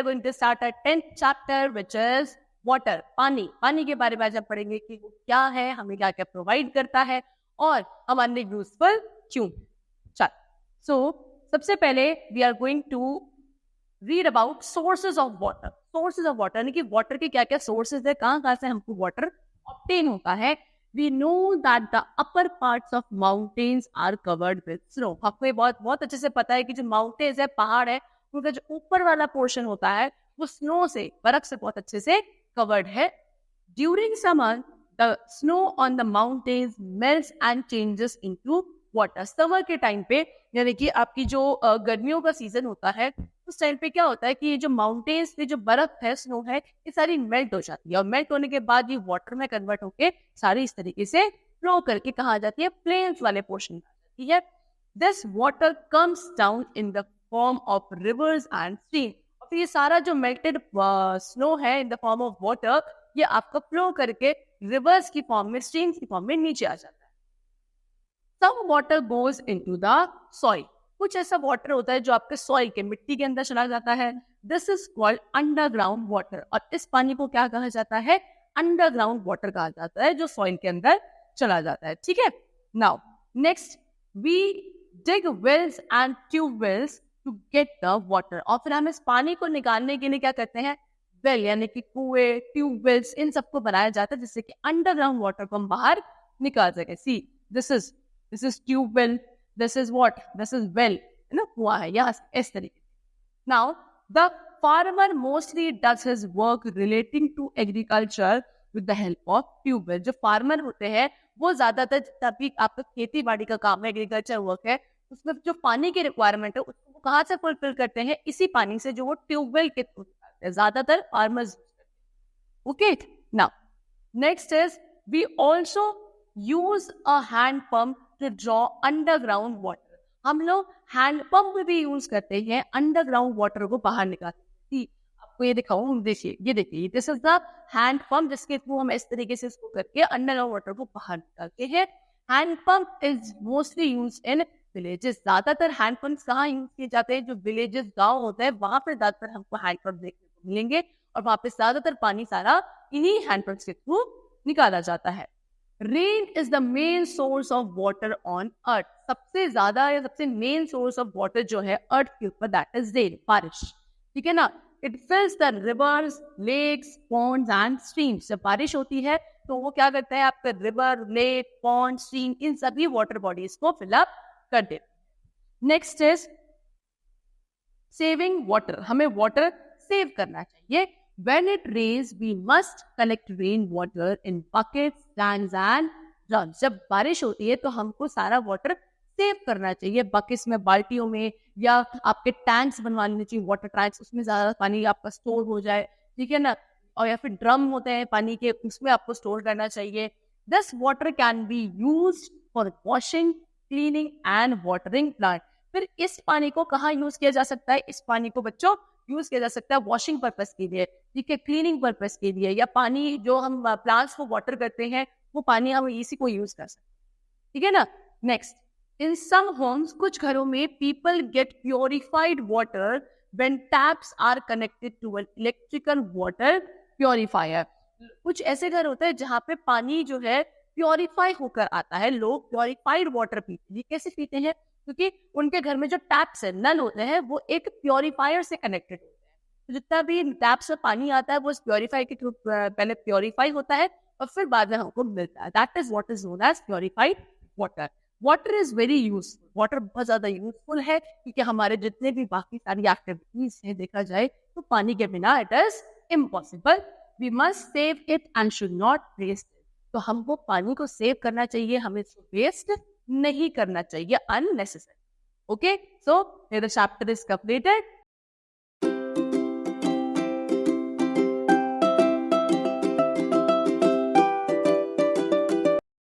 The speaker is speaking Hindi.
are going to start our 10th chapter, which is water. पानी. पानी के बारे में आज हम पढ़ेंगे कि वो क्या है, हमें क्या क्या प्रोवाइड करता है और हमारे लिए यूजफुल क्यों. चल, so सबसे पहले we are going to read about sources of water. Sources of water यानी कि water के क्या क्या sources है, कहाँ से हमको water obtain होता है. We know that the upper parts of mountains are covered with snow. आपको ये बहुत अच्छे से पता है कि जो mountains है, पहाड़ है, उनका जो ऊपर वाला पोर्शन होता है वो स्नो से, बर्फ से बहुत अच्छे से कवर्ड है. During summer the snow on the mountains melts and changes into water. Summer के टाइम पे यानी कि आपकी जो गर्मियों का सीजन होता है उस टाइम पे क्या होता है कि ये जो माउंटेन्स पे जो बर्फ है, स्नो है, ये सारी मेल्ट हो जाती है और मेल्ट होने के बाद ये वाटर में कन्वर्ट होके सारी इस तरीके से फ्लो करके कहाँ आ जाती है, प्लेन्स वाले पोर्शन में आ जाती है. This water comes down in the form of reverse and stream. और फिर ये सारा जो मेल्टेड स्नो है in the form of water, ये आपका फ्लो करके रिवर्स की फॉर्म में, स्ट्रीम्स की फॉर्म में नीचे आ जाता है. Some water goes into the soil. कुछ ऐसा वाटर होता है जो आपके सॉइल के, मिट्टी के अंदर चला जाता है. This is called underground water. और इस पानी को क्या कहा जाता है, अंडरग्राउंड वाटर कहा जाता है, जो सॉइल के अंदर चला जाता है. ठीक है. Now next we dig wells and tubewells to get the water. और फिर हम इस पानी को निकालने के लिए क्या करते हैं, वेल यानी कि कुएं, ट्यूबवेल्स, इन सबको बनाया जाता है जिससे कि अंडरग्राउंड वाटर को हम बाहर निकाल सके. See this is tubewell, this is what, this is well, है ना, कुआं है यहाँ इस तरीके. Now the farmer mostly does his work relating to agriculture with the help of tube well. जो फार्मर होते हैं वो ज्यादातर तभी आपका खेती बाड़ी का काम है, एग्रीकल्चर वर्क है, उसमें जो पानी की रिक्वायरमेंट है उसको कहाँ से फुलफिल करते हैं, इसी पानी से जो वो ट्यूबवेल के थ्रू करते हैं, ज्यादातर farmers. Okay. Now next is we also use a hand pump to draw underground water. हम लोग हैंड पंप भी यूज करते हैं अंडरग्राउंड वाटर को बाहर निकालने. आपको ये दिखाऊं, देखिए, ये देखिए, this is the hand pump जिसके थ्रू हम इस तरीके से इसको करके अंडरग्राउंड वाटर को बाहर निकालते हैं. Hand pump is mostly use in villages. ज्यादातर हैंड पंप कहाँ यूज किए जाते हैं, जो विलेजेस, गाँव होते हैं, वहां पर ज्यादातर हमको हैंड पंप देखने को मिलेंगे और वहां पे ज्यादातर पानी सारा इन्हीं हैंड पंप के थ्रू निकाला जाता है. Rain is the main source of water on earth. सबसे ज्यादा या सबसे मेन सोर्स ऑफ वाटर जो है अर्थ के ऊपर, दैट इज रेन, बारिश. ठीक है ना. It fills the rivers, lakes, ponds and streams. जब बारिश होती है तो वो क्या करते हैं, आपका रिवर, लेक, पॉन्ड, स्ट्रीम, इन सभी वाटर बॉडीज को फिलअप कर देते हैं. Next is saving water. हमें वाटर सेव करना चाहिए. When it rains, we must collect rain water in buckets, tanks and drums. जब बारिश होती है तो हमको सारा वाटर सेव करना चाहिए, बकेट्स में, बाल्टियों में, या आपके टैंक्स बनवाने चाहिए, वाटर टैंक्स, उसमें ज्यादा पानी आपका स्टोर हो जाए. ठीक है ना. और या फिर ड्रम होते हैं पानी के, उसमें आपको स्टोर करना चाहिए. This water can be used for washing, cleaning and watering plant. फिर इस पानी को कहाँ यूज किया जा सकता है, इस पानी को बच्चों यूज किया जा सकता है वॉशिंग पर्पस के लिए, ठीक है, क्लीनिंग पर्पस के लिए, या पानी जो हम प्लांट्स को वाटर करते हैं वो पानी हम इसी को यूज कर सकते हैं. ठीक है ना. नेक्स्ट, इन सम होम्स, कुछ घरों में, people get purified water when taps are connected to an electrical water purifier. कुछ ऐसे घर होते हैं जहाँ पे पानी जो है प्योरीफाई होकर आता है. लोग प्योरीफाइड वाटर पीते हैं. कैसे पीते हैं, क्योंकि उनके घर में जो टैप्स है, नल होते हैं, वो एक प्योरीफायर से कनेक्टेड होते हैं. तो जितना भी टैप से पानी आता है वो इस प्योरीफाई के थ्रू पहले प्योरीफाई होता है और फिर बाद में हमको मिलता है. That is what is known as purified water. Water is very useful. Water बहुत ज्यादा यूजफुल है क्योंकि हमारे जितने भी बाकी सारी एक्टिविटीज है, देखा जाए तो पानी के बिना it is impossible. We must save it and should not waste it. तो हमको पानी को सेव करना चाहिए, हमें इसको वेस्ट नहीं करना चाहिए unnecessary. Okay, so here the chapter is completed.